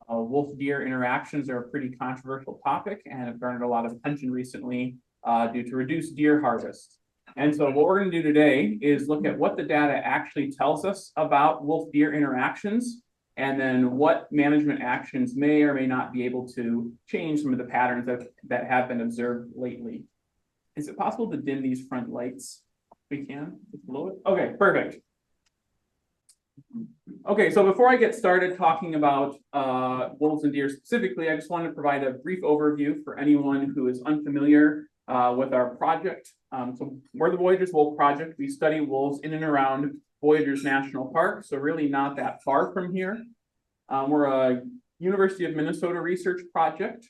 Wolf-deer interactions are a pretty controversial topic and have garnered a lot of attention recently due to reduced deer harvests. And so what we're going to do today is look at what the data actually tells us about wolf-deer interactions, and then what management actions may or may not be able to change some of the patterns that have been observed lately. Is it possible to dim these front lights? We can? Just a little bit? Okay, perfect. Okay, so before I get started talking about wolves and deer specifically, I just wanted to provide a brief overview for anyone who is unfamiliar with our project. So we're the Voyageurs Wolf Project. We study wolves in and around Voyageurs National Park, so really not that far from here. We're a University of Minnesota research project,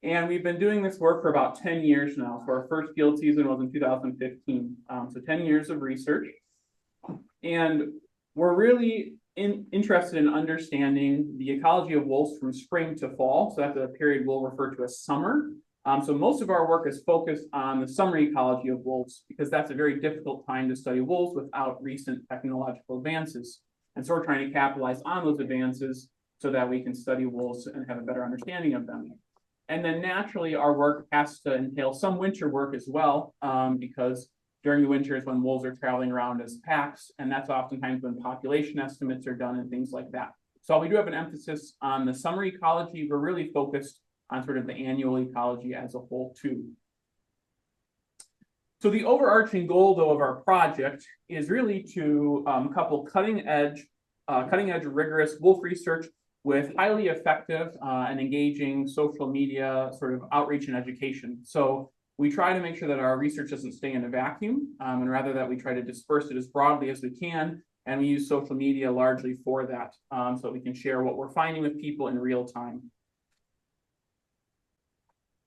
and we've been doing this work for about 10 years now. So our first field season was in 2015, so 10 years of research. And we're really interested in understanding the ecology of wolves from spring to fall. So that's a period we'll refer to as summer. So most of our work is focused on the summer ecology of wolves because that's a very difficult time to study wolves without recent technological advances. And so we're trying to capitalize on those advances so that we can study wolves and have a better understanding of them. And then naturally, our work has to entail some winter work as well, because during the winter is when wolves are traveling around as packs, and that's oftentimes when population estimates are done and things like that. So while we do have an emphasis on the summer ecology, we're really focused on sort of the annual ecology as a whole too. So the overarching goal, though, of our project is really to couple cutting edge rigorous wolf research with highly effective and engaging social media sort of outreach and education. So we try to make sure that our research doesn't stay in a vacuum, and rather that we try to disperse it as broadly as we can. And we use social media largely for that, so that we can share what we're finding with people in real time.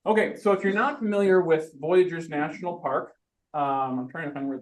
Okay, so if you're not familiar with Voyageurs National Park, I'm trying to find where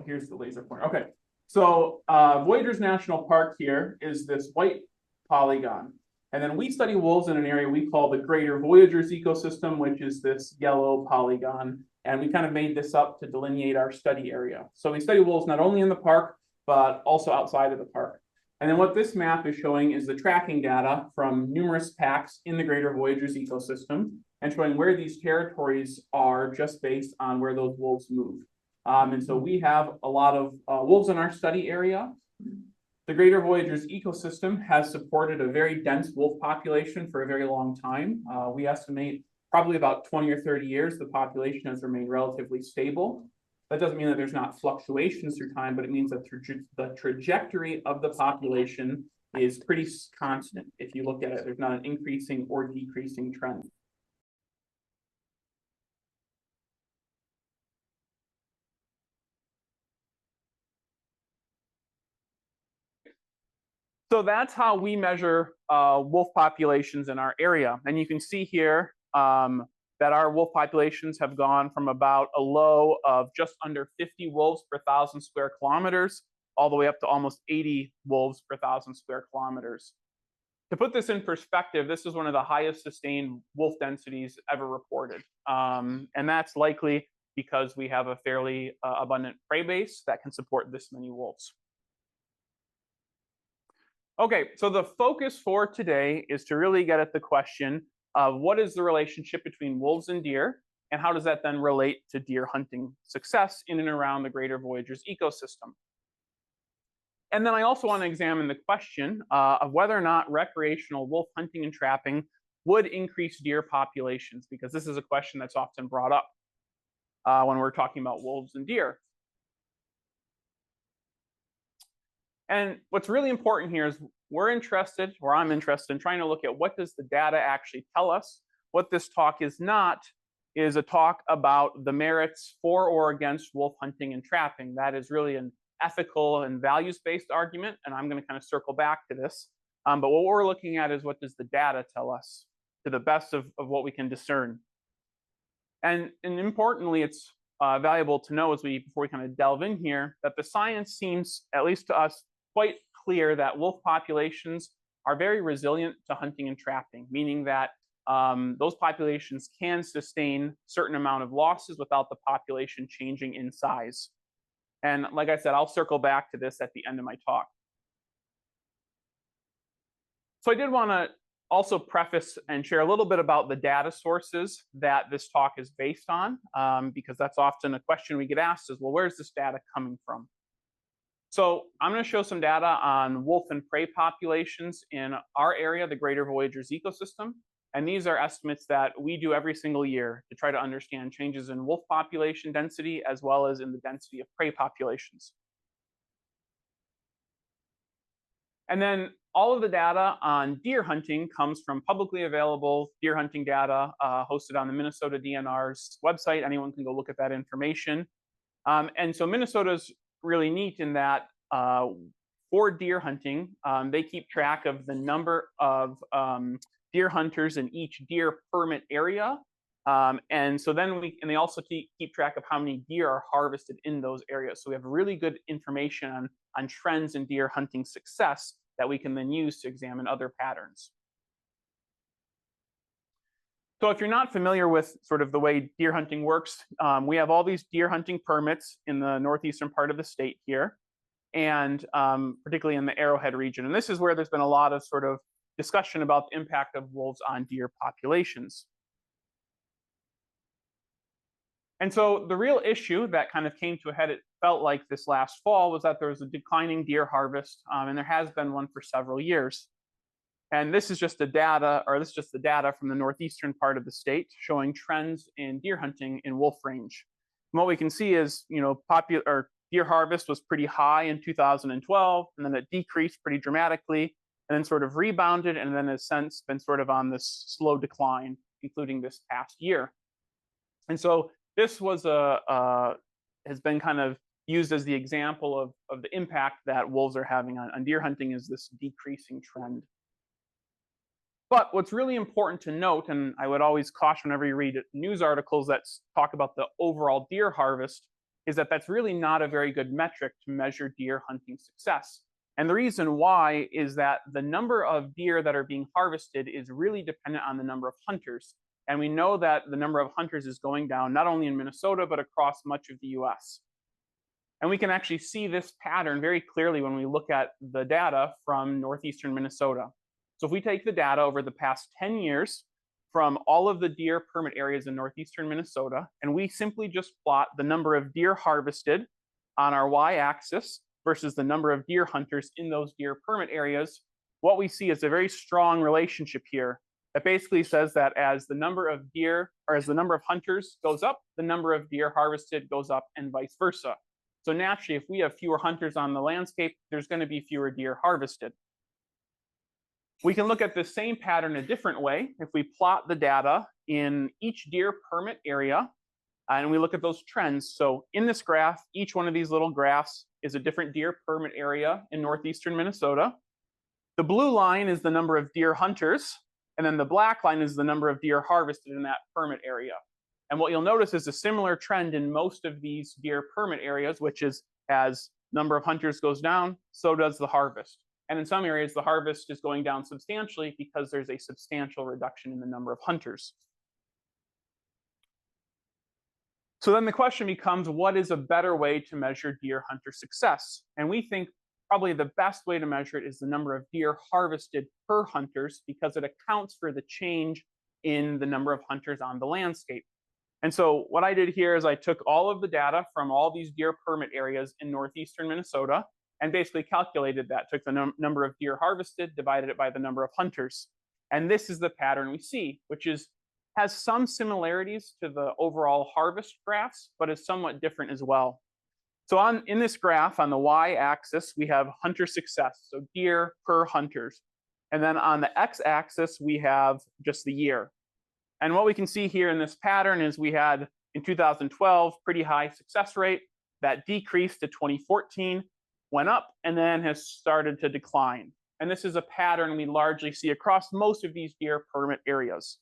here's the laser pointer. Okay, so Voyageurs National Park here is this white polygon. And then we study wolves in an area we call the Greater Voyageurs Ecosystem, which is this yellow polygon. And we kind of made this up to delineate our study area. So we study wolves not only in the park, but also outside of the park. And then what this map is showing is the tracking data from numerous packs in the Greater Voyageurs Ecosystem and showing where these territories are just based on where those wolves move. And so we have a lot of wolves in our study area. The Greater Voyageurs Ecosystem has supported a very dense wolf population for a very long time. We estimate probably about 20 or 30 years, the population has remained relatively stable. That doesn't mean that there's not fluctuations through time, but it means that the trajectory of the population is pretty constant. If you look at it, there's not an increasing or decreasing trend. So that's how we measure wolf populations in our area. And you can see here that our wolf populations have gone from about a low of just under 50 wolves per 1,000 square kilometers, all the way up to almost 80 wolves per 1,000 square kilometers. To put this in perspective, this is one of the highest sustained wolf densities ever reported. And that's likely because we have a fairly abundant prey base that can support this many wolves. Okay, so the focus for today is to really get at the question of what is the relationship between wolves and deer, and how does that then relate to deer hunting success in and around the Greater Voyageurs ecosystem. And then I also want to examine the question of whether or not recreational wolf hunting and trapping would increase deer populations, because this is a question that's often brought up when we're talking about wolves and deer. And what's really important here is I'm interested in trying to look at what does the data actually tell us. What this talk is not is a talk about the merits for or against wolf hunting and trapping. That is really an ethical and values-based argument, and I'm going to kind of circle back to this. But what we're looking at is what does the data tell us to the best of what we can discern. And importantly, it's valuable to know before we kind of delve in here, that the science seems, at least to us, quite clear that wolf populations are very resilient to hunting and trapping, meaning that those populations can sustain a certain amount of losses without the population changing in size. And like I said, I'll circle back to this at the end of my talk. So I did want to also preface and share a little bit about the data sources that this talk is based on, because that's often a question we get asked is, well, where's this data coming from? So I'm going to show some data on wolf and prey populations in our area, the Greater Voyageurs Ecosystem. And these are estimates that we do every single year to try to understand changes in wolf population density as well as in the density of prey populations. And then all of the data on deer hunting comes from publicly available deer hunting data hosted on the Minnesota DNR's website. Anyone can go look at that information. And so Minnesota's really neat in that for deer hunting, they keep track of the number of deer hunters in each deer permit area. And so then they also keep track of how many deer are harvested in those areas. So we have really good information on trends in deer hunting success that we can then use to examine other patterns. So if you're not familiar with sort of the way deer hunting works, we have all these deer hunting permits in the northeastern part of the state here, and particularly in the Arrowhead region. And this is where there's been a lot of sort of discussion about the impact of wolves on deer populations. And so the real issue that kind of came to a head, it felt like this last fall, was that there was a declining deer harvest, and there has been one for several years. And this is just the data, from the northeastern part of the state showing trends in deer hunting in wolf range. And what we can see is, deer harvest was pretty high in 2012, and then it decreased pretty dramatically, and then sort of rebounded, and then has since been sort of on this slow decline, including this past year. And so this was has been kind of used as the example of the impact that wolves are having on deer hunting, is this decreasing trend. But what's really important to note, and I would always caution whenever you read news articles that talk about the overall deer harvest, is that that's really not a very good metric to measure deer hunting success. And the reason why is that the number of deer that are being harvested is really dependent on the number of hunters. And we know that the number of hunters is going down not only in Minnesota, but across much of the US. And we can actually see this pattern very clearly when we look at the data from northeastern Minnesota. So if we take the data over the past 10 years from all of the deer permit areas in northeastern Minnesota, and we simply just plot the number of deer harvested on our y-axis versus the number of deer hunters in those deer permit areas, what we see is a very strong relationship here that basically says that as the number of hunters goes up, the number of deer harvested goes up, and vice versa. So naturally, if we have fewer hunters on the landscape, there's going to be fewer deer harvested. We can look at the same pattern a different way if we plot the data in each deer permit area and we look at those trends. So in this graph, each one of these little graphs is a different deer permit area in northeastern Minnesota. The blue line is the number of deer hunters, and then the black line is the number of deer harvested in that permit area. And what you'll notice is a similar trend in most of these deer permit areas, which is as number of hunters goes down, so does the harvest. And in some areas, the harvest is going down substantially because there's a substantial reduction in the number of hunters. So then the question becomes, what is a better way to measure deer hunter success? And we think probably the best way to measure it is the number of deer harvested per hunters, because it accounts for the change in the number of hunters on the landscape. And so what I did here is I took all of the data from all these deer permit areas in northeastern Minnesota and basically calculated that, took the number of deer harvested, divided it by the number of hunters. And this is the pattern we see, which has some similarities to the overall harvest graphs, but is somewhat different as well. So in this graph, on the y-axis, we have hunter success, so deer per hunters. And then on the x-axis, we have just the year. And what we can see here in this pattern is we had, in 2012, pretty high success rate. That decreased to 2014, went up, and then has started to decline. And this is a pattern we largely see across most of these deer permit areas.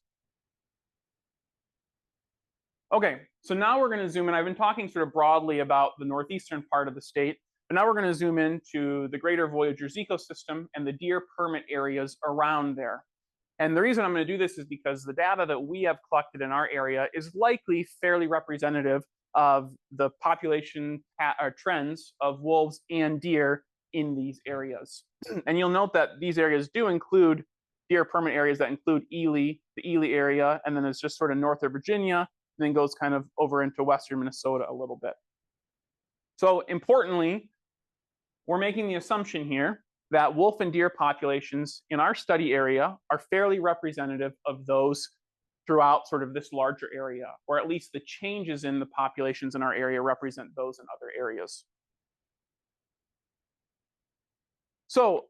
Okay, so now we're going to zoom in. I've been talking sort of broadly about the northeastern part of the state, but now we're going to zoom into the Greater Voyageurs Ecosystem and the deer permit areas around there. And the reason I'm going to do this is because the data that we have collected in our area is likely fairly representative of the population trends of wolves and deer in these areas. And you'll note that these areas do include deer permit areas that include Ely, the Ely area, and then it's just sort of north of Virginia, and then goes kind of over into western Minnesota a little bit. So importantly, we're making the assumption here that wolf and deer populations in our study area are fairly representative of those throughout sort of this larger area, or at least the changes in the populations in our area represent those in other areas. So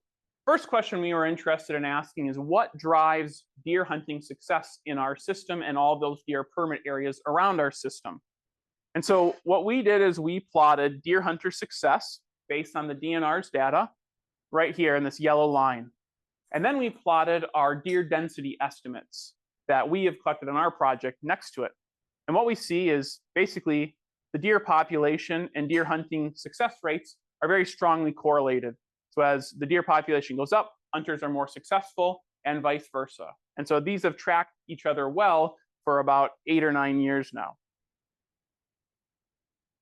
first question we were interested in asking is what drives deer hunting success in our system and all those deer permit areas around our system? And so what we did is we plotted deer hunter success based on the DNR's data right here in this yellow line. And then we plotted our deer density estimates that we have collected in our project next to it. And what we see is basically the deer population and deer hunting success rates are very strongly correlated. So as the deer population goes up, hunters are more successful and vice versa. And so these have tracked each other well for about 8 or 9 years now.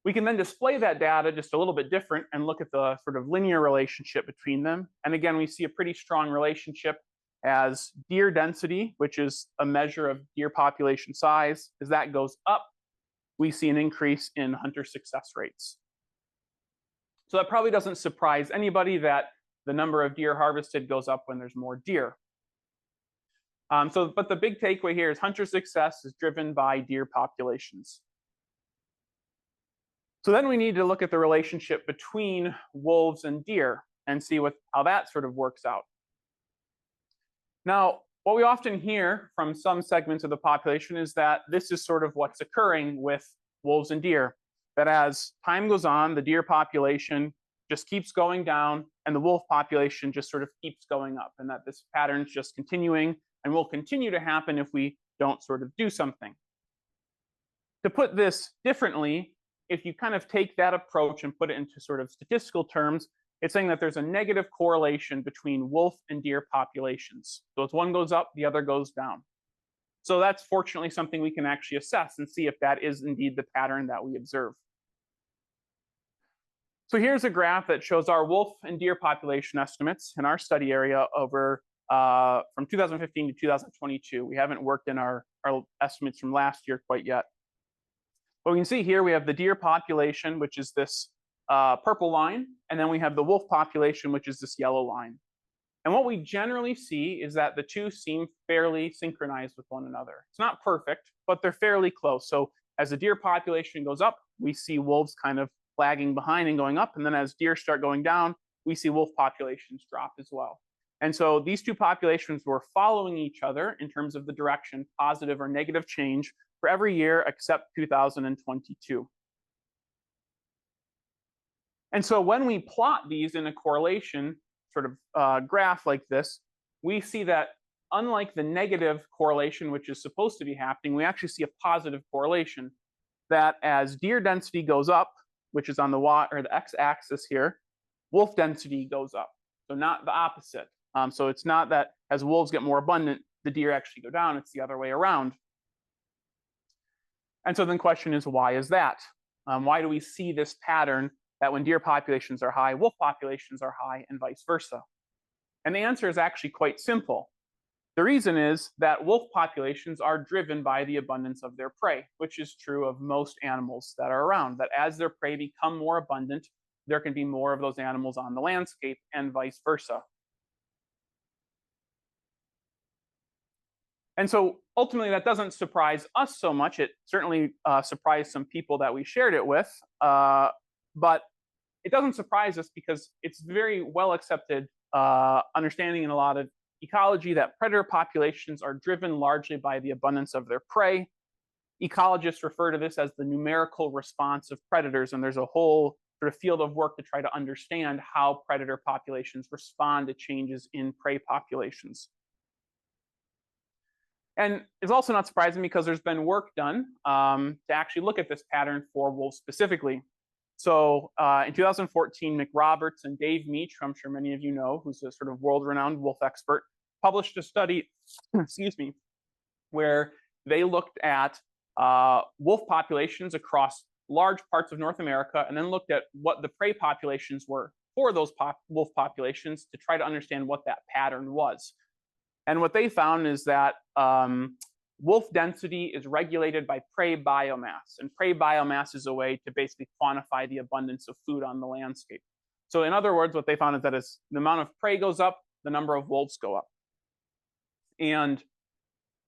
We can then display that data just a little bit different and look at the sort of linear relationship between them. And again, we see a pretty strong relationship as deer density, which is a measure of deer population size, as that goes up, we see an increase in hunter success rates. So that probably doesn't surprise anybody that the number of deer harvested goes up when there's more deer. But the big takeaway here is hunter success is driven by deer populations. So then we need to look at the relationship between wolves and deer and see how that sort of works out. Now, what we often hear from some segments of the population is that this is sort of what's occurring with wolves and deer, that as time goes on, the deer population just keeps going down and the wolf population just sort of keeps going up, and that this pattern is just continuing and will continue to happen if we don't sort of do something. To put this differently, if you kind of take that approach and put it into sort of statistical terms, it's saying that there's a negative correlation between wolf and deer populations. So as one goes up, the other goes down. So that's fortunately something we can actually assess and see if that is indeed the pattern that we observe. So here's a graph that shows our wolf and deer population estimates in our study area over from 2015 to 2022. We haven't worked in our estimates from last year quite yet. But we can see here we have the deer population, which is this purple line, and then we have the wolf population, which is this yellow line. And what we generally see is that the two seem fairly synchronized with one another. It's not perfect, but they're fairly close. So as the deer population goes up, we see wolves kind of lagging behind and going up. And then as deer start going down, we see wolf populations drop as well. And so these two populations were following each other in terms of the direction, positive or negative change, for every year except 2022. And so when we plot these in a correlation sort of graph like this, we see that unlike the negative correlation, which is supposed to be happening, we actually see a positive correlation, that as deer density goes up, which is on the Y or the x-axis here, wolf density goes up. So not the opposite. So it's not that as wolves get more abundant, the deer actually go down, it's the other way around. And so then the question is, why is that? Why do we see this pattern that when deer populations are high, wolf populations are high, and vice versa? And the answer is actually quite simple. The reason is that wolf populations are driven by the abundance of their prey, which is true of most animals that are around, that as their prey become more abundant, there can be more of those animals on the landscape and vice versa. And so ultimately that doesn't surprise us so much. It certainly surprised some people that we shared it with, but it doesn't surprise us because it's very well accepted understanding in a lot of ecology that predator populations are driven largely by the abundance of their prey. Ecologists refer to this as the numerical response of predators, and there's a whole sort of field of work to try to understand how predator populations respond to changes in prey populations. And it's also not surprising because there's been work done to actually look at this pattern for wolves specifically. So in 2014, Mick Roberts and Dave Meach, who I'm sure many of you know, who's a sort of world-renowned wolf expert, published a study, excuse me, where they looked at wolf populations across large parts of North America and then looked at what the prey populations were for those wolf populations to try to understand what that pattern was. And what they found is that wolf density is regulated by prey biomass. And prey biomass is a way to basically quantify the abundance of food on the landscape. So in other words, what they found is that as the amount of prey goes up, the number of wolves go up. And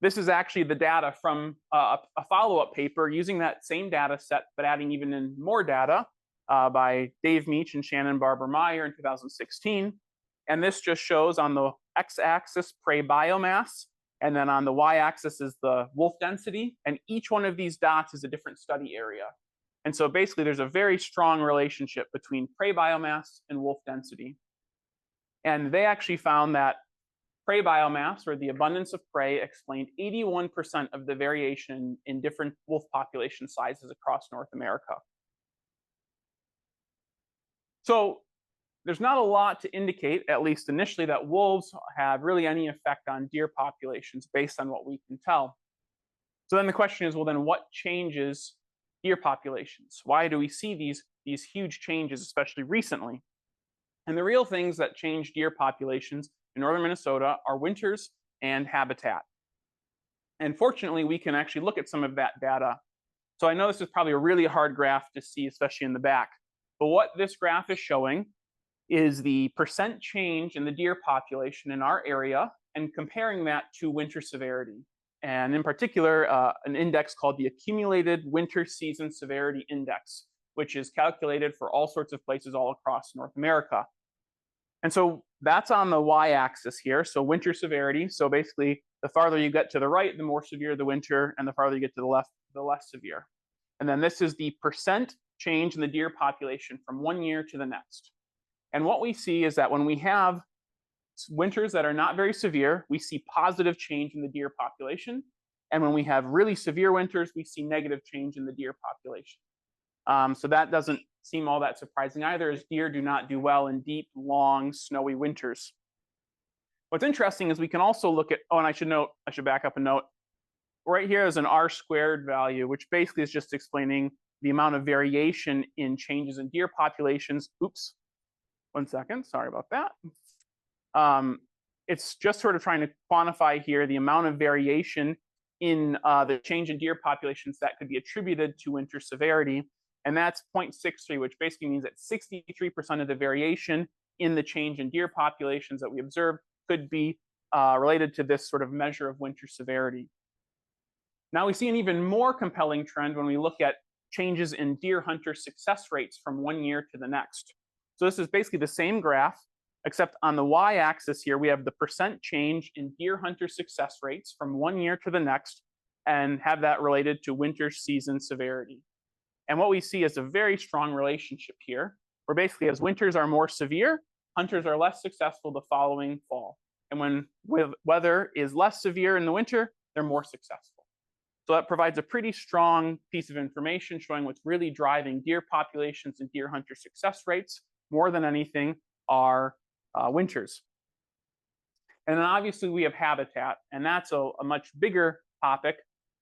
this is actually the data from a follow-up paper using that same data set, but adding even in more data by Dave Meach and Shannon Barber-Meyer in 2016. And this just shows on the x-axis prey biomass, and then on the y-axis is the wolf density. And each one of these dots is a different study area. And so basically there's a very strong relationship between prey biomass and wolf density. And they actually found that prey biomass, or the abundance of prey, explained 81% of the variation in different wolf population sizes across North America. So there's not a lot to indicate, at least initially, that wolves have really any effect on deer populations based on what we can tell. So then the question is, well, then what changes deer populations? Why do we see these huge changes, especially recently? And the real things that change deer populations in northern Minnesota are winters and habitat. And fortunately, we can actually look at some of that data. So I know this is probably a really hard graph to see, especially in the back. But what this graph is showing is the percent change in the deer population in our area and comparing that to winter severity. And in particular, an index called the Accumulated Winter Season Severity Index, which is calculated for all sorts of places all across North America. And so that's on the y-axis here, so winter severity. So basically, the farther you get to the right, the more severe the winter, and the farther you get to the left, the less severe. And then this is the percent change in the deer population from one year to the next. And what we see is that when we have winters that are not very severe, we see positive change in the deer population. And when we have really severe winters, we see negative change in the deer population. So that doesn't seem all that surprising either, as deer do not do well in deep, long, snowy winters. What's interesting is we can also look at, oh, and I should back up and note, right here is an R-squared value, which basically is just explaining the amount of variation in changes in deer populations. Oops, 1 second, sorry about that. It's just sort of trying to quantify here the amount of variation in the change in deer populations that could be attributed to winter severity. And that's 0.63, which basically means that 63% of the variation in the change in deer populations that we observed could be related to this sort of measure of winter severity. Now we see an even more compelling trend when we look at changes in deer hunter success rates from one year to the next. So this is basically the same graph, except on the y-axis here, we have the percent change in deer hunter success rates from one year to the next, and have that related to winter season severity. And what we see is a very strong relationship here, where basically as winters are more severe, hunters are less successful the following fall. And when weather is less severe in the winter, they're more successful. So that provides a pretty strong piece of information showing what's really driving deer populations and deer hunter success rates more than anything are winters. And then obviously we have habitat, and that's a much bigger topic.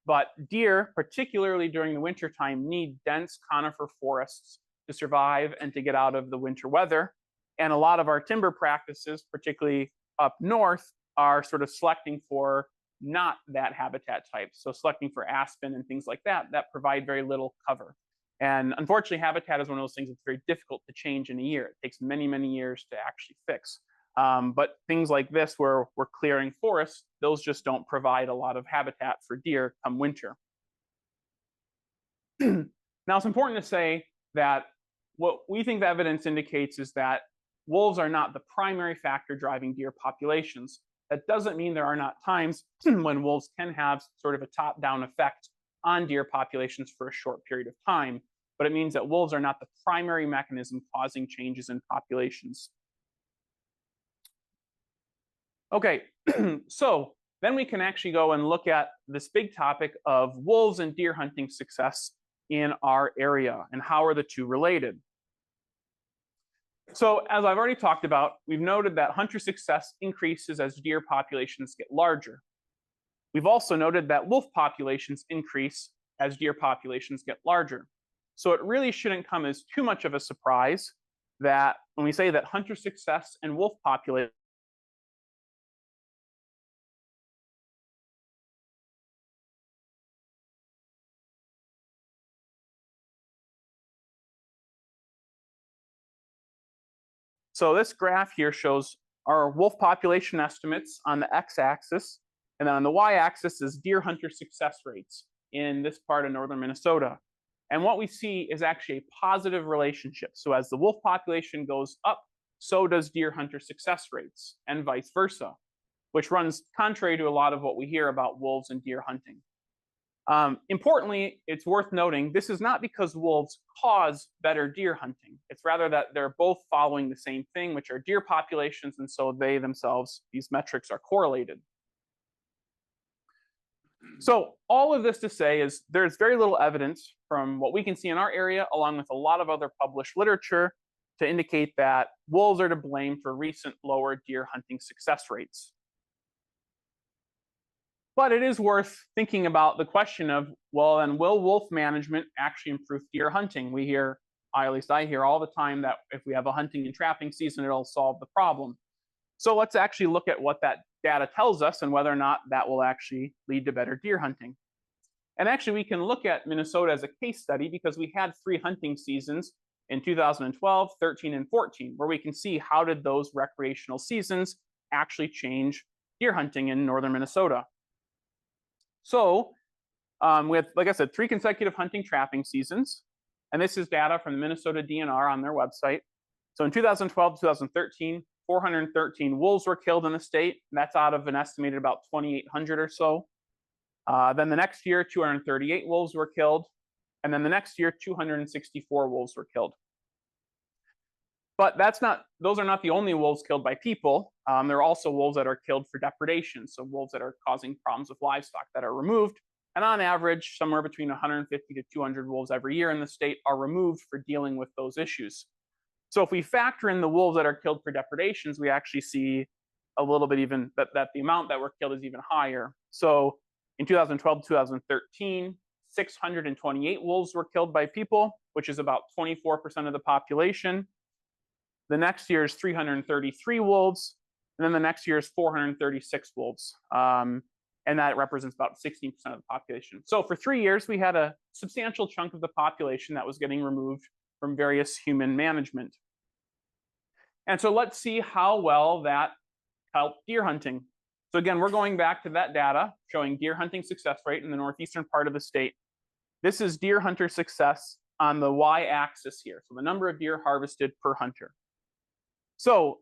But deer, particularly during the winter time, need dense conifer forests to survive and to get out of the winter weather. And a lot of our timber practices, particularly up north, are sort of selecting for not that habitat type. So selecting for aspen and things like that, that provide very little cover. And unfortunately, habitat is one of those things that's very difficult to change in a year. It takes many, many years to actually fix. But things like this, where we're clearing forests, those just don't provide a lot of habitat for deer come winter. Now, it's important to say that what we think the evidence indicates is that wolves are not the primary factor driving deer populations. That doesn't mean there are not times when wolves can have sort of a top-down effect on deer populations for a short period of time, but it means that wolves are not the primary mechanism causing changes in populations. Okay, so then we can actually go and look at this big topic of wolves and deer hunting success in our area, and how are the two related? So as I've already talked about, we've noted that hunter success increases as deer populations get larger. We've also noted that wolf populations increase as deer populations get larger. So it really shouldn't come as too much of a surprise that when we say that hunter success and wolf population So this graph here shows our wolf population estimates on the x-axis, and then on the y-axis is deer hunter success rates in this part of northern Minnesota. And what we see is actually a positive relationship. So as the wolf population goes up, so does deer hunter success rates, and vice versa, which runs contrary to a lot of what we hear about wolves and deer hunting. Importantly, it's worth noting, this is not because wolves cause better deer hunting. It's rather that they're both following the same thing, which are deer populations, and so they themselves, these metrics are correlated. So all of this to say is there's very little evidence from what we can see in our area, along with a lot of other published literature, to indicate that wolves are to blame for recent lower deer hunting success rates. But it is worth thinking about the question of, well, then will wolf management actually improve deer hunting? We hear, at least I hear all the time, that if we have a hunting and trapping season, it'll solve the problem. So let's actually look at what that data tells us and whether or not that will actually lead to better deer hunting. And actually, we can look at Minnesota as a case study because we had 3 hunting seasons in 2012, 13, and 14, where we can see how did those recreational seasons actually change deer hunting in northern Minnesota. So we had, like I said, 3 consecutive hunting trapping seasons. And this is data from the Minnesota DNR on their website. So in 2012, 2013, 413 wolves were killed in the state. That's out of an estimated about 2,800 or so. Then the next year, 238 wolves were killed. And then the next year, 264 wolves were killed. But those are not the only wolves killed by people. There are also wolves that are killed for depredation, so wolves that are causing problems with livestock that are removed. And on average, somewhere between 150 to 200 wolves every year in the state are removed for dealing with those issues. So if we factor in the wolves that are killed for depredations, we actually see a little bit even that the amount that were killed is even higher. So in 2012, 2013, 628 wolves were killed by people, which is about 24% of the population. The next year is 333 wolves, and then the next year is 436 wolves. And that represents about 16% of the population. So for 3 years, we had a substantial chunk of the population that was getting removed from various human management. And so let's see how well that helped deer hunting. So again, we're going back to that data showing deer hunting success rate in the northeastern part of the state. This is deer hunter success on the y-axis here, so the number of deer harvested per hunter. So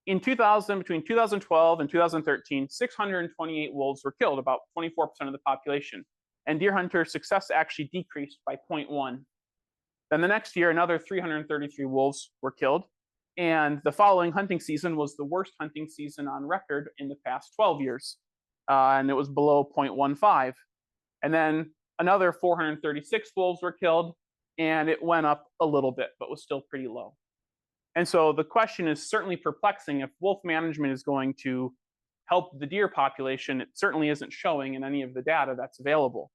in between 2012 and 2013, 628 wolves were killed, about 24% of the population. And deer hunter success actually decreased by 0.1. Then the next year, another 333 wolves were killed. And the following hunting season was the worst hunting season on record in the past 12 years. And it was below 0.15. And then another 436 wolves were killed, and it went up a little bit, but was still pretty low. And so the question is certainly perplexing. If wolf management is going to help the deer population, it certainly isn't showing in any of the data that's available.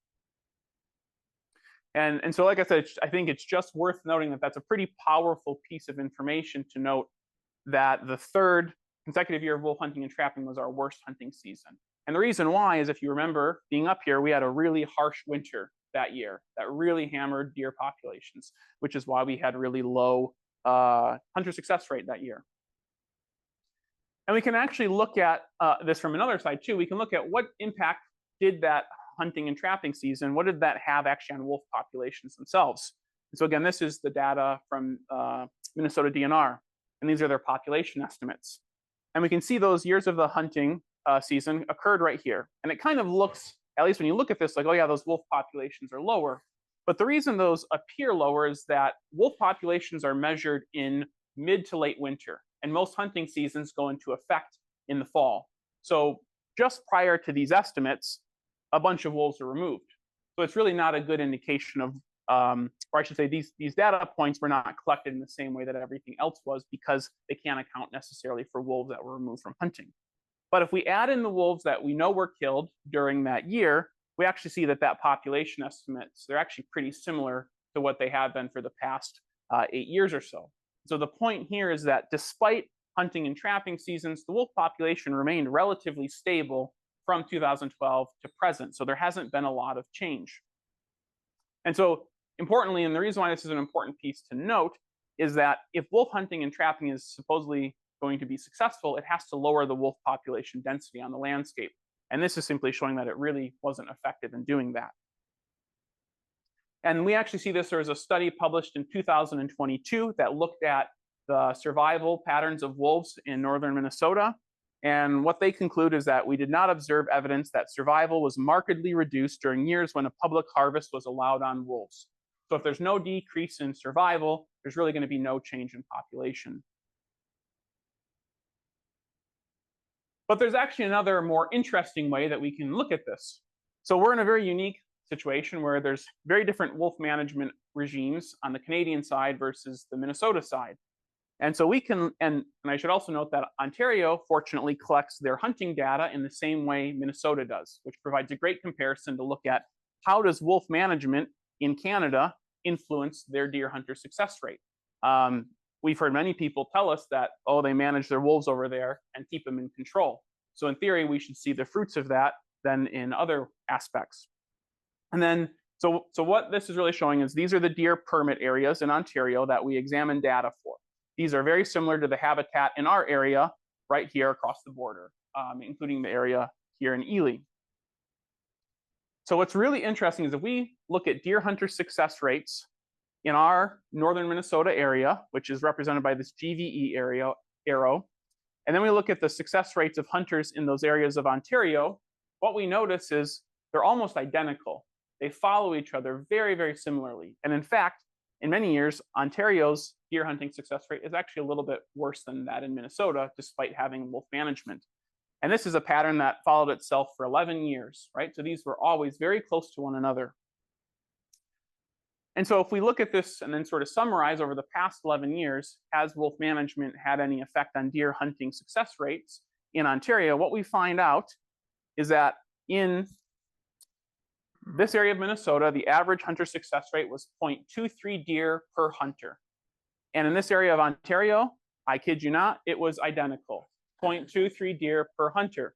And so like I said, I think it's just worth noting that that's a pretty powerful piece of information to note that the 3rd consecutive year of wolf hunting and trapping was our worst hunting season. And the reason why is, if you remember being up here, we had a really harsh winter that year that really hammered deer populations, which is why we had really low hunter success rate that year. And we can actually look at this from another side too. We can look at what impact did that hunting and trapping season, what did that have actually on wolf populations themselves? And so again, this is the data from Minnesota DNR, and these are their population estimates. And we can see those years of the hunting season occurred right here. And it kind of looks, at least when you look at this, like, oh yeah, those wolf populations are lower. But the reason those appear lower is that wolf populations are measured in mid to late winter, and most hunting seasons go into effect in the fall. So just prior to these estimates, a bunch of wolves are removed. So it's really not a good indication of, or I should say these data points were not collected in the same way that everything else was, because they can't account necessarily for wolves that were removed from hunting. But if we add in the wolves that we know were killed during that year, we actually see that population estimates, they're actually pretty similar to what they have been for the past 8 years or so. So the point here is that despite hunting and trapping seasons, the wolf population remained relatively stable from 2012 to present. So there hasn't been a lot of change. And so importantly, and the reason why this is an important piece to note, is that if wolf hunting and trapping is supposedly going to be successful, it has to lower the wolf population density on the landscape. And this is simply showing that it really wasn't effective in doing that. And we actually see this. There was a study published in 2022 that looked at the survival patterns of wolves in northern Minnesota. And what they conclude is that we did not observe evidence that survival was markedly reduced during years when a public harvest was allowed on wolves. So if there's no decrease in survival, there's really going to be no change in population. But there's actually another more interesting way that we can look at this. So we're in a very unique situation where there's very different wolf management regimes on the Canadian side versus the Minnesota side. And so we can, and I should also note that Ontario fortunately collects their hunting data in the same way Minnesota does, which provides a great comparison to look at how does wolf management in Canada influence their deer hunter success rate. We've heard many people tell us that, oh, they manage their wolves over there and keep them in control. So in theory, we should see the fruits of that then in other aspects. And then, so what this is really showing is these are the deer permit areas in Ontario that we examine data for. These are very similar to the habitat in our area right here across the border, including the area here in Ely. So what's really interesting is if we look at deer hunter success rates in our northern Minnesota area, which is represented by this GVE arrow, and then we look at the success rates of hunters in those areas of Ontario, what we notice is they're almost identical. They follow each other very, very similarly. And in fact, in many years, Ontario's deer hunting success rate is actually a little bit worse than that in Minnesota, despite having wolf management. And this is a pattern that followed itself for 11 years, right? So these were always very close to one another. And so if we look at this and then sort of summarize over the past 11 years, has wolf management had any effect on deer hunting success rates in Ontario, what we find out is that in this area of Minnesota, the average hunter success rate was 0.23 deer per hunter. And in this area of Ontario, I kid you not, it was identical, 0.23 deer per hunter.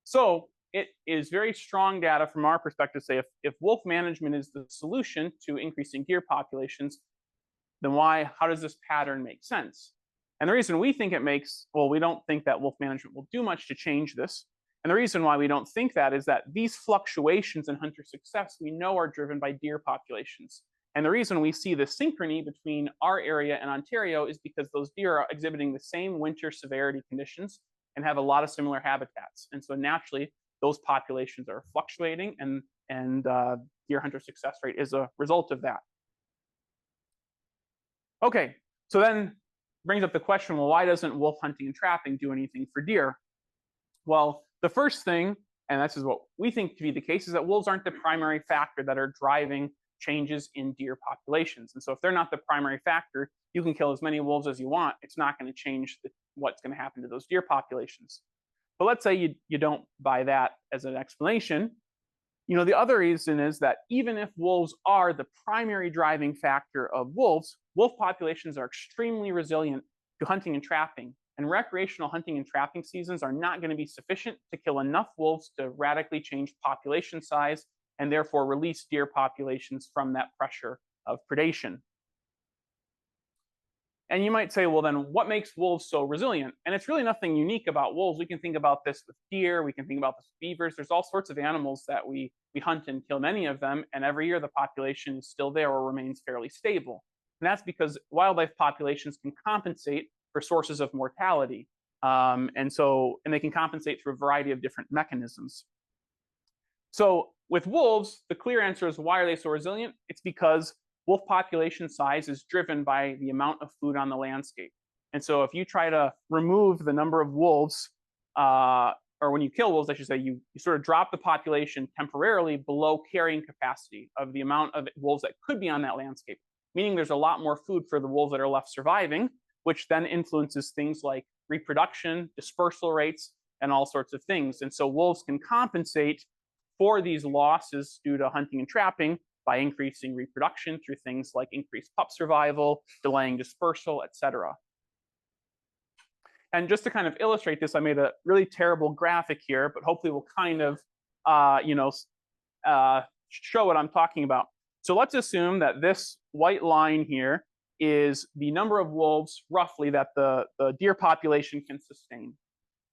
So it is very strong data from our perspective to say if wolf management is the solution to increasing deer populations, then how does this pattern make sense? And the reason we think it makes, well, we don't think that wolf management will do much to change this. And the reason why we don't think that is that these fluctuations in hunter success we know are driven by deer populations. And the reason we see the synchrony between our area and Ontario is because those deer are exhibiting the same winter severity conditions and have a lot of similar habitats. And so naturally, those populations are fluctuating, and deer hunter success rate is a result of that. Okay, so then brings up the question, well, why doesn't wolf hunting and trapping do anything for deer? Well, the first thing, and this is what we think to be the case, is that wolves aren't the primary factor that are driving changes in deer populations. And so if they're not the primary factor, you can kill as many wolves as you want. It's not going to change what's going to happen to those deer populations. But let's say you don't buy that as an explanation. You know, the other reason is that even if wolves are the primary driving factor of wolves, wolf populations are extremely resilient to hunting and trapping. And recreational hunting and trapping seasons are not going to be sufficient to kill enough wolves to radically change population size and therefore release deer populations from that pressure of predation. And you might say, well, then what makes wolves so resilient? And it's really nothing unique about wolves. We can think about this with deer. We can think about this with beavers. There's all sorts of animals that we hunt and kill many of them. And every year the population is still there or remains fairly stable. And that's because wildlife populations can compensate for sources of mortality. And they can compensate through a variety of different mechanisms. So with wolves, the clear answer is why are they so resilient? It's because wolf population size is driven by the amount of food on the landscape. And so if you try to remove the number of wolves, or when you kill wolves, I should say, you sort of drop the population temporarily below carrying capacity of the amount of wolves that could be on that landscape, meaning there's a lot more food for the wolves that are left surviving, which then influences things like reproduction, dispersal rates, and all sorts of things. And so wolves can compensate for these losses due to hunting and trapping by increasing reproduction through things like increased pup survival, delaying dispersal, etc. And just to kind of illustrate this, I made a really terrible graphic here, but hopefully we'll kind of show what I'm talking about. So let's assume that this white line here is the number of wolves roughly that the deer population can sustain.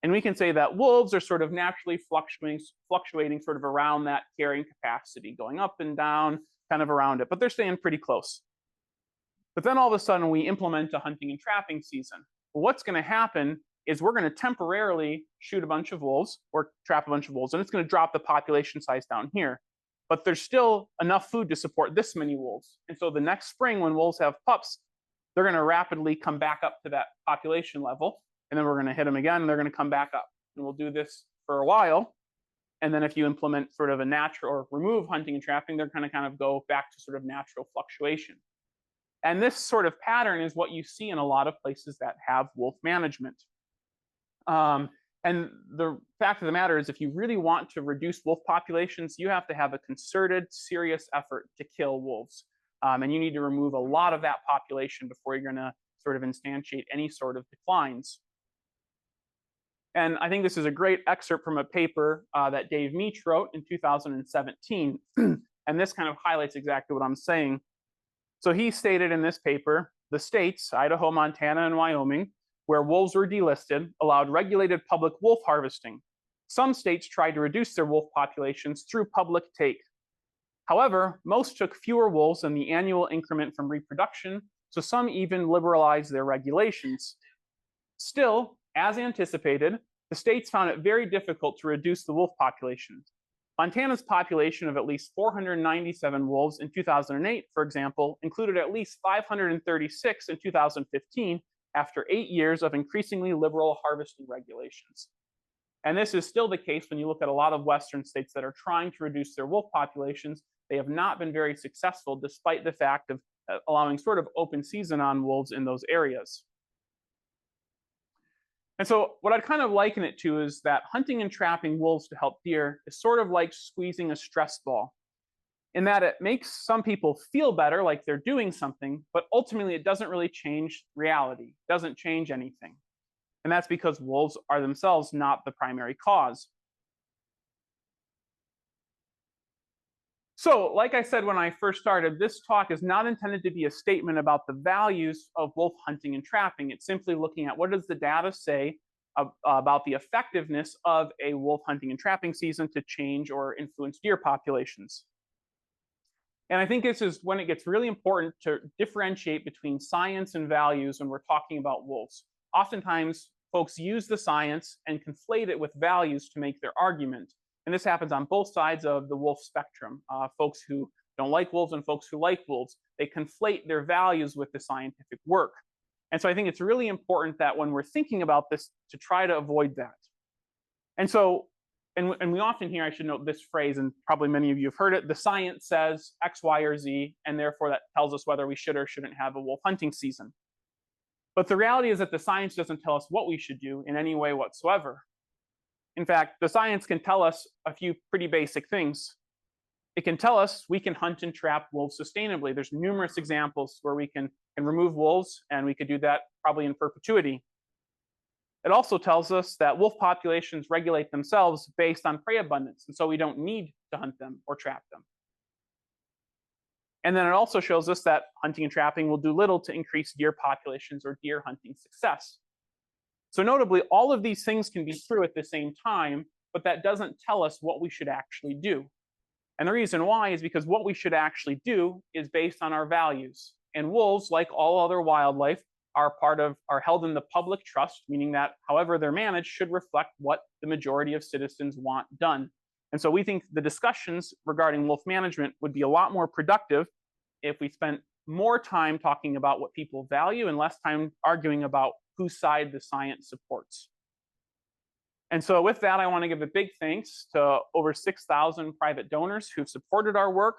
And we can say that wolves are sort of naturally fluctuating sort of around that carrying capacity, going up and down, kind of around it, but they're staying pretty close. But then all of a sudden we implement a hunting and trapping season. Well, what's going to happen is we're going to temporarily shoot a bunch of wolves or trap a bunch of wolves, and it's going to drop the population size down here. But there's still enough food to support this many wolves. And so the next spring when wolves have pups, they're going to rapidly come back up to that population level. And then we're going to hit them again, and they're going to come back up. And we'll do this for a while. And then if you implement sort of a natural or remove hunting and trapping, they're going to kind of go back to sort of natural fluctuation. And this sort of pattern is what you see in a lot of places that have wolf management. And the fact of the matter is, if you really want to reduce wolf populations, you have to have a concerted, serious effort to kill wolves. And you need to remove a lot of that population before you're going to sort of instantiate any sort of declines. And I think this is a great excerpt from a paper that Dave Meach wrote in 2017. And this kind of highlights exactly what I'm saying. So he stated in this paper, the states, Idaho, Montana, and Wyoming, where wolves were delisted, allowed regulated public wolf harvesting. Some states tried to reduce their wolf populations through public take. However, most took fewer wolves than the annual increment from reproduction, so some even liberalized their regulations. Still, as anticipated, the states found it very difficult to reduce the wolf population. Montana's population of at least 497 wolves in 2008, for example, included at least 536 in 2015 after 8 years of increasingly liberal harvesting regulations. And this is still the case when you look at a lot of Western states that are trying to reduce their wolf populations. They have not been very successful, despite the fact of allowing sort of open season on wolves in those areas. And so what I'd kind of liken it to is that hunting and trapping wolves to help deer is sort of like squeezing a stress ball, in that it makes some people feel better, like they're doing something, but ultimately it doesn't really change reality, it doesn't change anything. And that's because wolves are themselves not the primary cause. So, like I said when I first started, this talk is not intended to be a statement about the values of wolf hunting and trapping. It's simply looking at what does the data say about the effectiveness of a wolf hunting and trapping season to change or influence deer populations. And I think this is when it gets really important to differentiate between science and values when we're talking about wolves. Oftentimes, folks use the science and conflate it with values to make their argument. And this happens on both sides of the wolf spectrum. Folks who don't like wolves and folks who like wolves, they conflate their values with the scientific work. And so I think it's really important that when we're thinking about this, to try to avoid that. And so, and we often hear, I should note this phrase, and probably many of you have heard it, the science says X, Y, or Z, and therefore that tells us whether we should or shouldn't have a wolf hunting season. But the reality is that the science doesn't tell us what we should do in any way whatsoever. In fact, the science can tell us a few pretty basic things. It can tell us we can hunt and trap wolves sustainably. There's numerous examples where we can remove wolves, and we could do that probably in perpetuity. It also tells us that wolf populations regulate themselves based on prey abundance, and so we don't need to hunt them or trap them. And then it also shows us that hunting and trapping will do little to increase deer populations or deer hunting success. So notably, all of these things can be true at the same time, but that doesn't tell us what we should actually do. And the reason why is because what we should actually do is based on our values. And wolves, like all other wildlife, are held in the public trust, meaning that however they're managed should reflect what the majority of citizens want done. And so we think the discussions regarding wolf management would be a lot more productive if we spent more time talking about what people value and less time arguing about whose side the science supports. And so with that, I want to give a big thanks to over 6,000 private donors who've supported our work,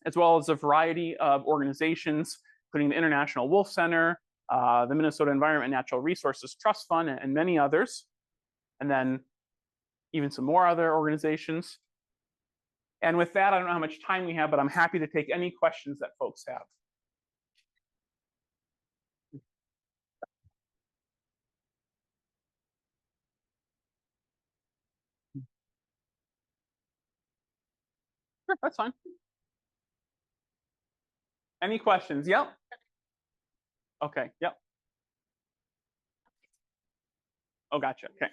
as well as a variety of organizations, including the International Wolf Center, the Minnesota Environment and Natural Resources Trust Fund, and many others, and then even some more other organizations. And with that, I don't know how much time we have, but I'm happy to take any questions that folks have. Sure, that's fine. Any questions? Yep. Okay, yep. Oh, gotcha, okay.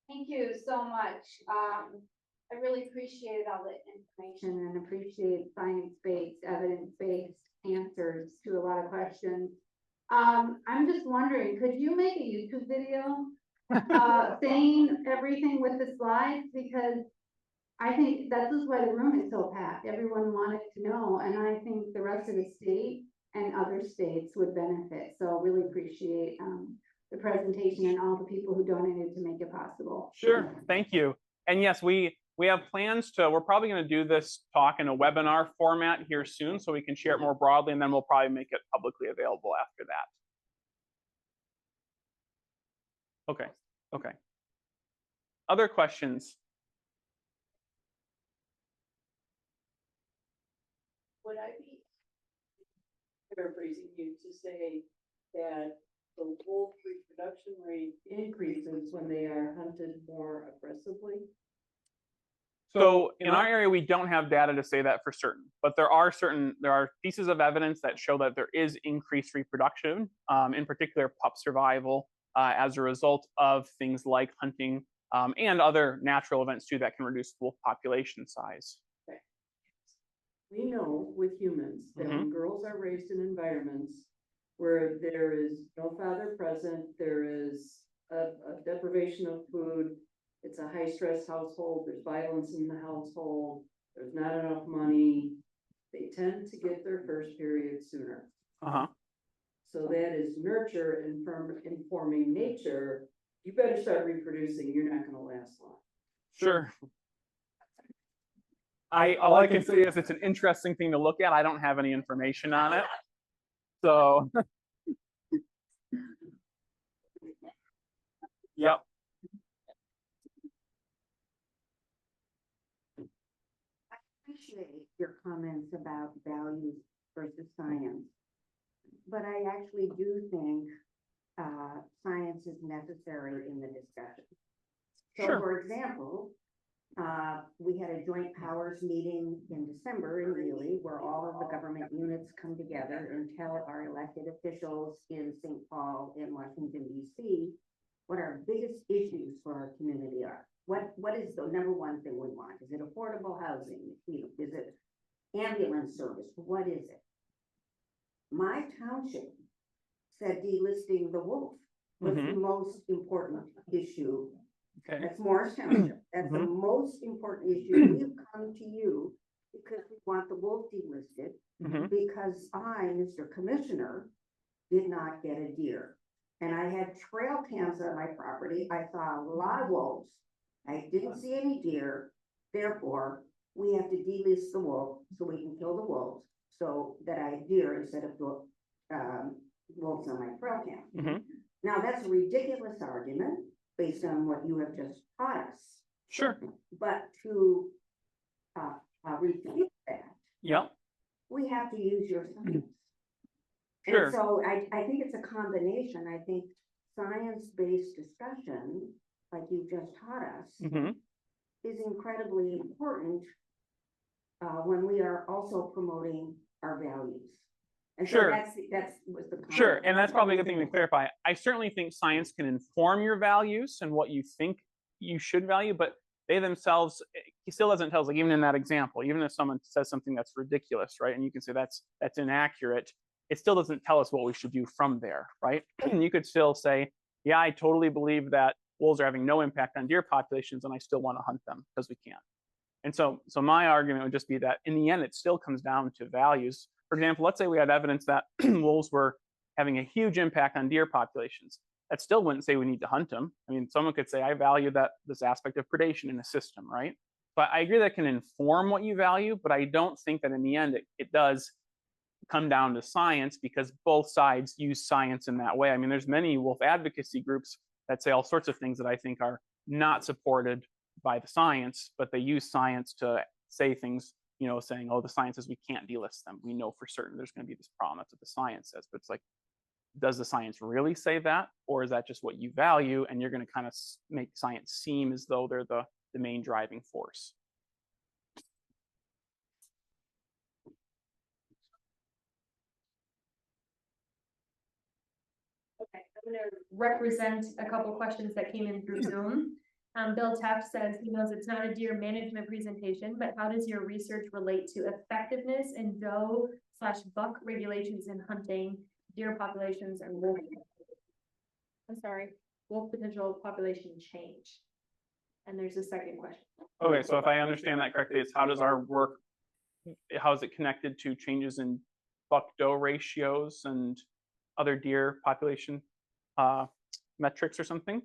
Thank you so much. I really appreciate all the information and appreciate science-based, evidence-based answers to a lot of questions. I'm just wondering, could you make a YouTube video saying everything with the slides? Because I think that's just why the room is so packed. Everyone wanted to know, and I think the rest of the state and other states would benefit. So really appreciate the presentation and all the people who donated to make it possible. Sure, thank you. And yes, we have plans to, we're probably going to do this talk in a webinar format here soon so we can share it more broadly, and then we'll probably make it publicly available after that. Okay, okay. Other questions? Would I be paraphrasing you to say that the wolf reproduction rate increases when they are hunted more aggressively? So in our area, we don't have data to say that for certain, but there are pieces of evidence that show that there is increased reproduction, in particular pup survival, as a result of things like hunting and other natural events too that can reduce wolf population size. Okay. We know with humans that when girls are raised in environments where there is no father present, there is a deprivation of food, it's a high stress household, there's violence in the household, there's not enough money, they tend to get their first period sooner. So that is nurture informing nature. You better start reproducing, you're not going to last long. Sure. All I can say is it's an interesting thing to look at. I don't have any information on it. So, yep. I appreciate your comments about values versus science, but I actually do think science is necessary in the discussion. So, Sure. for example, we had a joint powers meeting in December in Greeley where all of the government units come together and tell our elected officials in St. Paul and Washington, D.C. what our biggest issues for our community are. What is the number one thing we want? Is it affordable housing? Is it ambulance service? What is it? My township said delisting the wolf was the most important issue. Okay. That's Morris Township. That's the most important issue. We've come to you because we want the wolf delisted because I, Mr. Commissioner, did not get a deer. And I had trail cams on my property. I saw a lot of wolves. I didn't see any deer. Therefore, we have to delist the wolf so we can kill the wolves so that I have deer instead of wolves on my trail cam. Now, that's a ridiculous argument based on what you have just taught us. Sure. But to refute that, Yep. we have to use your science. Sure. And so I think it's a combination. I think science-based discussion, like you just taught us, is incredibly important when we are also promoting our values. And Sure. So that's was the Sure, and that's probably a good thing to clarify. I certainly think science can inform your values and what you think you should value, but they themselves, he still doesn't tell us, like even in that example, even if someone says something that's ridiculous, right? And you can say that's inaccurate, it still doesn't tell us what we should do from there, right? You could still say, yeah, I totally believe that wolves are having no impact on deer populations and I still want to hunt them because we can. And so my argument would just be that in the end, it still comes down to values. For example, let's say we had evidence that wolves were having a huge impact on deer populations. That still wouldn't say we need to hunt them. I mean, someone could say, I value this aspect of predation in a system, right? But I agree that can inform what you value, but I don't think that in the end, it does come down to science because both sides use science in that way. I mean, there's many wolf advocacy groups that say all sorts of things that I think are not supported by the science, but they use science to say things, you know, saying, oh, the science says we can't delist them. We know for certain there's going to be this problem. That's what the science says. But it's like, does the science really say that? Or is that just what you value? And you're going to kind of make science seem as though they're the main driving force. gonna represent a couple questions that came in through Zoom. Bill Teff says he knows it's not a deer management presentation, but how does your research relate to effectiveness in doe/buck regulations in hunting, deer populations, and wolf? Wolf potential population change. And there's a second question. Okay, so if I understand that correctly, it's how does our work, how is it connected to changes in buck-doe ratios and other deer population metrics or something?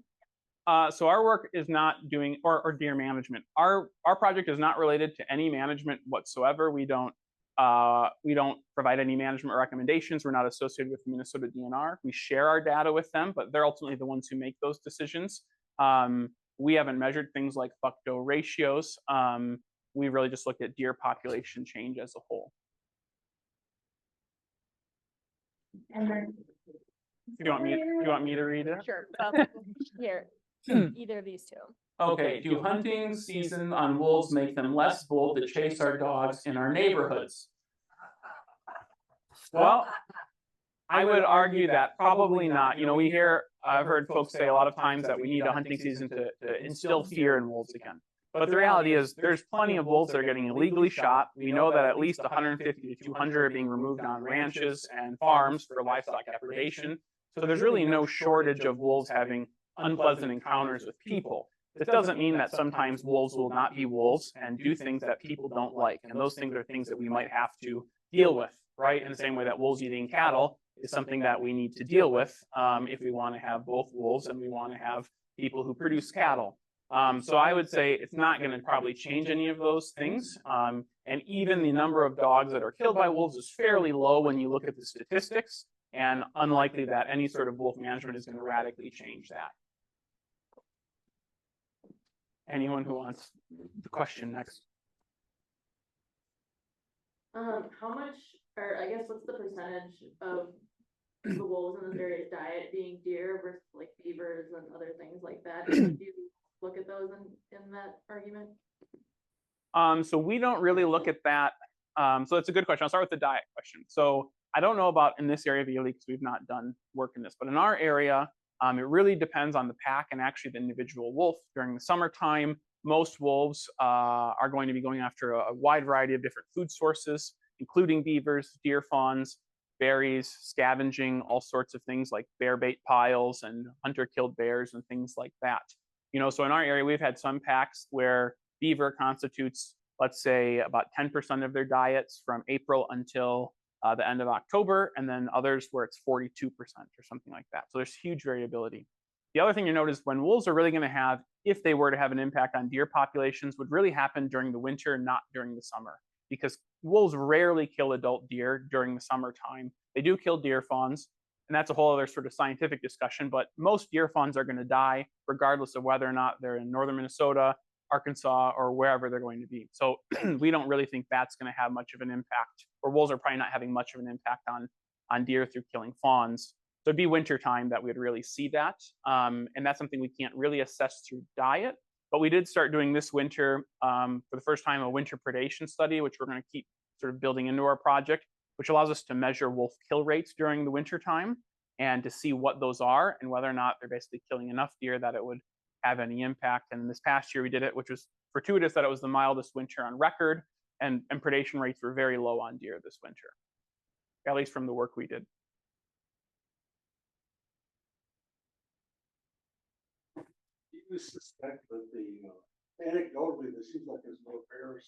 So our work is not doing, or deer management. Our project is not related to any management whatsoever. We don't provide any management recommendations. We're not associated with the Minnesota DNR. We share our data with them, but they're ultimately the ones who make those decisions. We haven't measured things like buck-doe ratios. We really just looked at deer population change as a whole. And then, Do you want me to read it? Sure. Here, either of these two. Okay, do hunting season on wolves make them less bold to chase our dogs in our neighborhoods? Well, I would argue that probably not. You know, I've heard folks say a lot of times that we need a hunting season to instill fear in wolves again. But the reality is there's plenty of wolves that are getting illegally shot. We know that at least 150 to 200 are being removed on ranches and farms for livestock depredation. So there's really no shortage of wolves having unpleasant encounters with people. This doesn't mean that sometimes wolves will not be wolves and do things that people don't like. And those things are things that we might have to deal with, right? In the same way that wolves eating cattle is something that we need to deal with if we want to have both wolves and we want to have people who produce cattle. So I would say it's not going to probably change any of those things. And even the number of dogs that are killed by wolves is fairly low when you look at the statistics, and unlikely that any sort of wolf management is going to radically change that. Anyone who wants the question next? How much, or I guess what's the percentage of the wolves in the various diet being deer versus like beavers and other things like that? Do you look at those in that argument? So we don't really look at that. So it's a good question. I'll start with the diet question. So I don't know about in this area of Ely because we've not done work in this, but in our area, it really depends on the pack and actually the individual wolf. During the summertime, most wolves are going to be going after a wide variety of different food sources, including beavers, deer fawns, berries, scavenging, all sorts of things like bear bait piles and hunter-killed bears and things like that. You know, so in our area, we've had some packs where beaver constitutes, let's say, about 10% of their diets from April until the end of October, and then others where it's 42% or something like that. So there's huge variability. The other thing you notice when wolves are really going to have, if they were to have an impact on deer populations, would really happen during the winter, not during the summer, because wolves rarely kill adult deer during the summertime. They do kill deer fawns, and that's a whole other sort of scientific discussion, but most deer fawns are going to die regardless of whether or not they're in northern Minnesota, Arkansas, or wherever they're going to be. So we don't really think that's going to have much of an impact, or wolves are probably not having much of an impact on deer through killing fawns. So it'd be winter time that we'd really see that. And that's something we can't really assess through diet, but we did start doing this winter, for the first time, a winter predation study, which we're going to keep sort of building into our project, which allows us to measure wolf kill rates during the winter time and to see what those are and whether or not they're basically killing enough deer that it would have any impact. And this past year we did it, which was fortuitous that it was the mildest winter on record, and predation rates were very low on deer this winter, at least from the work we did. Do you suspect that anecdotally, this seems like there's more bears?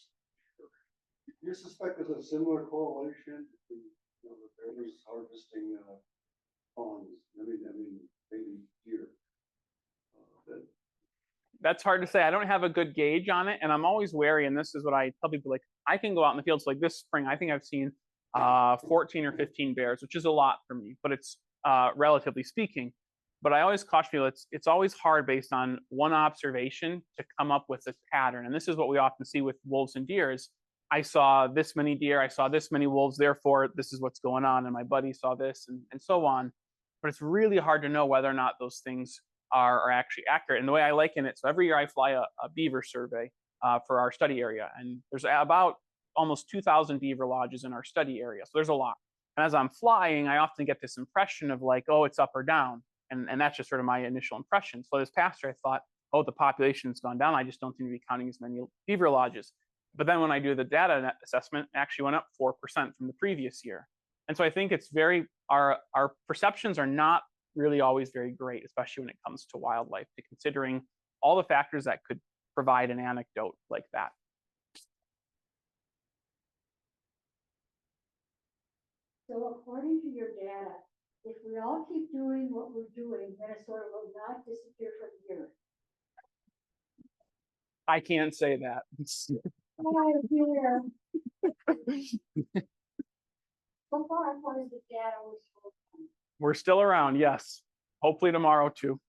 Do you suspect there's a similar correlation between the bears harvesting fawns? I mean, baby deer. That's hard to say. I don't have a good gauge on it, and I'm always wary, and this is what I tell people, like, I can go out in the fields like this spring. I think I've seen 14 or 15 bears, which is a lot for me, but it's relatively speaking. But I always caution people, it's always hard based on one observation to come up with a pattern. And this is what we often see with wolves and deer is, I saw this many deer, I saw this many wolves, therefore this is what's going on, and my buddy saw this, and so on. But it's really hard to know whether or not those things are actually accurate. And the way I liken it, so every year I fly a beaver survey for our study area, and there's about almost 2,000 beaver lodges in our study area, so there's a lot. And as I'm flying, I often get this impression of like, oh, it's up or down. And that's just sort of my initial impression. So this past year, I thought, oh, the population's gone down. I just don't seem to be counting as many beaver lodges. But then when I do the data assessment, it actually went up 4% from the previous year. And so I think it's our perceptions are not really always very great, especially when it comes to wildlife, to considering all the factors that could provide an anecdote like that. So according to your data, if we all keep doing what we're doing, Minnesota will not disappear from the earth. I can't say that. Oh dear. So far, what is the data we're supposed to do? We're still around, yes. Hopefully tomorrow too.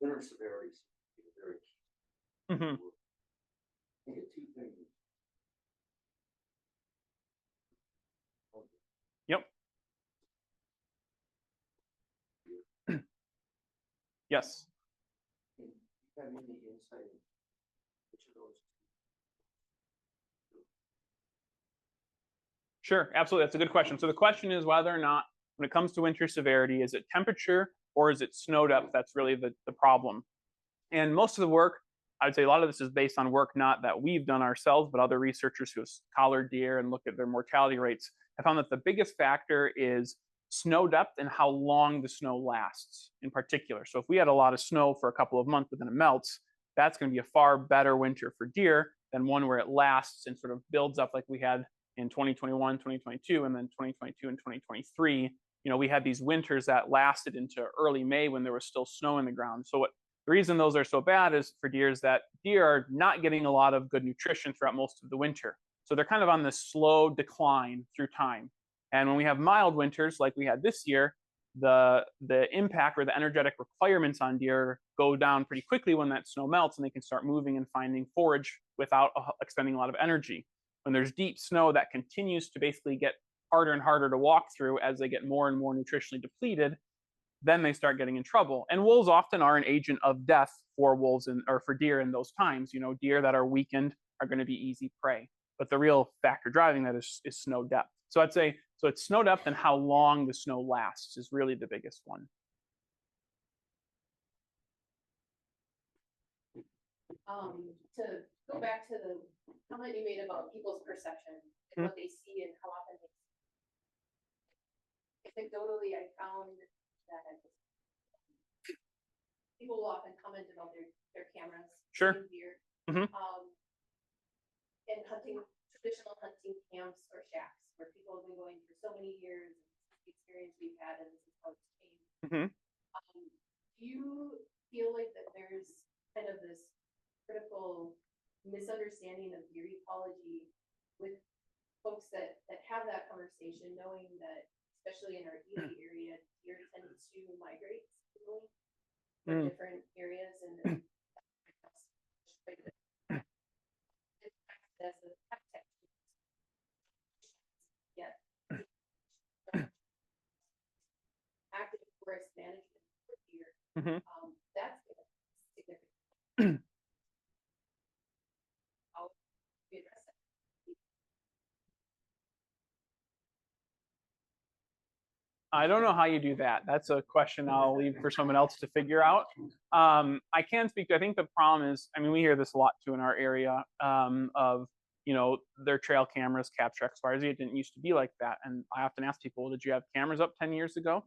Winter severities. Mm-hmm. I think two things. Yep. Yes. Have any insight which of those? Sure, absolutely. That's a good question. So the question is whether or not, when it comes to winter severity, is it temperature or is it snow depth? That's really the problem. And most of the work, I would say a lot of this is based on work not that we've done ourselves, but other researchers who have collared deer and looked at their mortality rates have found that the biggest factor is snow depth and how long the snow lasts in particular. So if we had a lot of snow for a couple of months but then it melts, that's going to be a far better winter for deer than one where it lasts and sort of builds up like we had in 2021, 2022, and then 2022 and 2023. You know, we had these winters that lasted into early May when there was still snow in the ground. So the reason those are so bad is for deer is that deer are not getting a lot of good nutrition throughout most of the winter. So they're kind of on this slow decline through time. And when we have mild winters like we had this year, the impact or the energetic requirements on deer go down pretty quickly when that snow melts and they can start moving and finding forage without expending a lot of energy. When there's deep snow, that continues to basically get harder and harder to walk through as they get more and more nutritionally depleted, then they start getting in trouble. And wolves often are an agent of death for wolves or for deer in those times. You know, deer that are weakened are going to be easy prey. But the real factor driving that is snow depth. So I'd say, so it's snow depth and how long the snow lasts is really the biggest one. To go back to the comment you made about people's perception and what they see and how often they see. Anecdotally, I found that people will often comment about their cameras. Sure. Gear, Mm-hmm. and traditional hunting camps or shacks where people have been going for so many years, the experience we've had, and this is how it's changed. Mm-hmm. Do you feel like that there's kind of this critical misunderstanding of deer ecology with folks that have that conversation, knowing that, especially in our Ely area, deer tend to migrate seasonally from different areas and as a habitat. Yet active forest management for deer, that's significant. How we address that? I don't know how you do that. That's a question I'll leave for someone else to figure out. I can speak to, I think the problem is, I mean, we hear this a lot too in our area of, you know, their trail cameras capture X, Y, or Z. It didn't used to be like that. And I often ask people, did you have cameras up 10 years ago?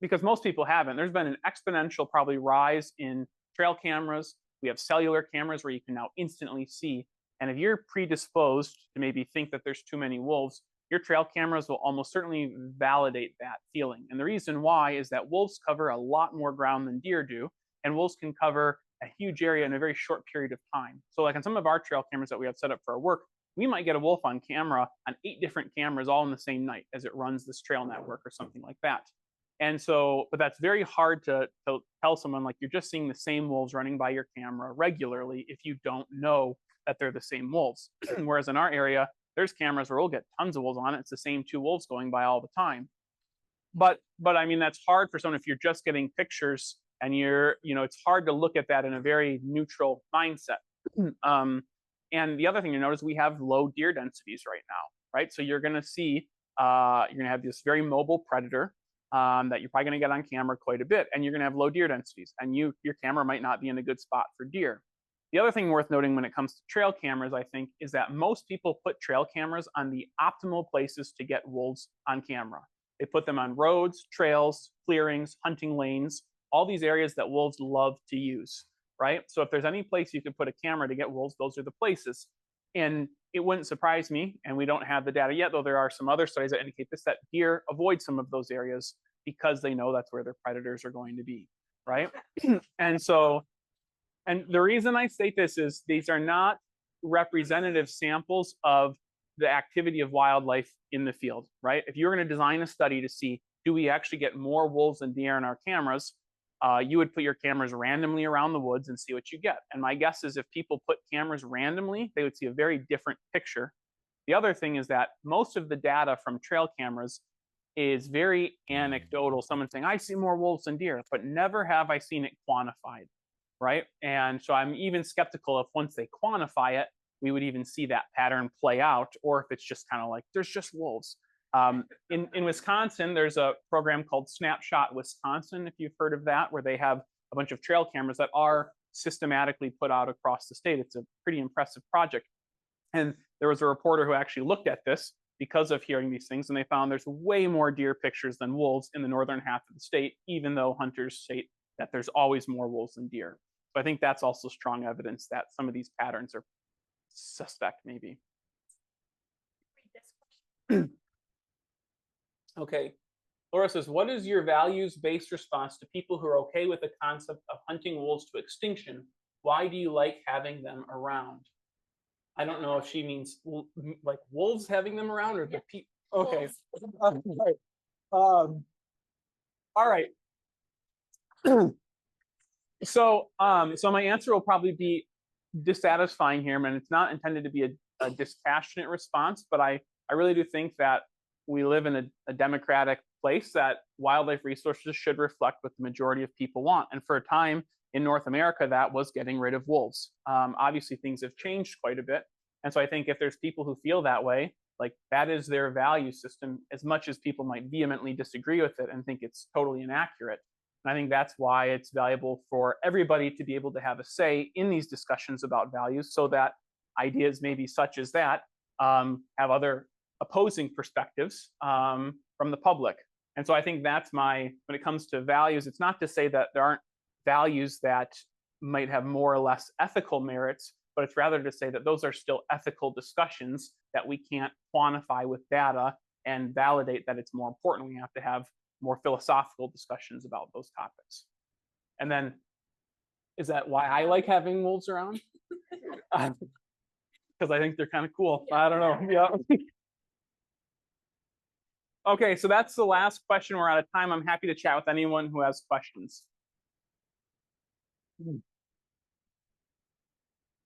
Because most people haven't. There's been an exponential probably rise in trail cameras. We have cellular cameras where you can now instantly see. And if you're predisposed to maybe think that there's too many wolves, your trail cameras will almost certainly validate that feeling. And the reason why is that wolves cover a lot more ground than deer do, and wolves can cover a huge area in a very short period of time. So like on some of our trail cameras that we have set up for our work, we might get a wolf on camera on 8 different cameras all in the same night as it runs this trail network or something like that. And so, but that's very hard to tell someone, like, you're just seeing the same wolves running by your camera regularly if you don't know that they're the same wolves. Whereas in our area, there's cameras where we'll get tons of wolves on it. It's the same 2 wolves going by all the time. But I mean, that's hard for someone if you're just getting pictures And it's hard to look at that in a very neutral mindset. And the other thing you notice, we have low deer densities right now, right? So you're gonna see, you're gonna have this very mobile predator that you're probably gonna get on camera quite a bit, and you're gonna have low deer densities, and your camera might not be in a good spot for deer. The other thing worth noting when it comes to trail cameras, I think, is that most people put trail cameras on the optimal places to get wolves on camera. They put them on roads, trails, clearings, hunting lanes, all these areas that wolves love to use, right? So if there's any place you could put a camera to get wolves, those are the places. And it wouldn't surprise me, and we don't have the data yet, though there are some other studies that indicate this, that deer avoid some of those areas because they know that's where their predators are going to be, right? And the reason I state this is these are not representative samples of the activity of wildlife in the field, right? If you're going to design a study to see, do we actually get more wolves than deer in our cameras, you would put your cameras randomly around the woods and see what you get. And my guess is if people put cameras randomly, they would see a very different picture. The other thing is that most of the data from trail cameras is very anecdotal. Someone saying, I see more wolves than deer, but never have I seen it quantified, right? And so I'm even skeptical if once they quantify it, we would even see that pattern play out, or if it's just kind of like, there's just wolves. In Wisconsin, there's a program called Snapshot Wisconsin, if you've heard of that, where they have a bunch of trail cameras that are systematically put out across the state. It's a pretty impressive project. And there was a reporter who actually looked at this because of hearing these things, and they found there's way more deer pictures than wolves in the northern half of the state, even though hunters state that there's always more wolves than deer. So I think that's also strong evidence that some of these patterns are suspect, maybe. Okay, Laura says, what is your values-based response to people who are okay with the concept of hunting wolves to extinction? Why do you like having them around? I don't know if she means like wolves having them around or the people. Okay. All right. So my answer will probably be dissatisfying here, and it's not intended to be a dispassionate response, but I really do think that we live in a democratic place that wildlife resources should reflect what the majority of people want. And for a time in North America, that was getting rid of wolves. Obviously, things have changed quite a bit. And so I think if there's people who feel that way, like that is their value system, as much as people might vehemently disagree with it and think it's totally inaccurate. And I think that's why it's valuable for everybody to be able to have a say in these discussions about values, so that ideas maybe such as that have other opposing perspectives from the public. And so I think that's when it comes to values, it's not to say that there aren't values that might have more or less ethical merits, but it's rather to say that those are still ethical discussions that we can't quantify with data and validate that it's more important. We have to have more philosophical discussions about those topics. And then, is that why I like having wolves around? Because I think they're kind of cool. I don't know. Yeah. Okay, so that's the last question. We're out of time. I'm happy to chat with anyone who has questions.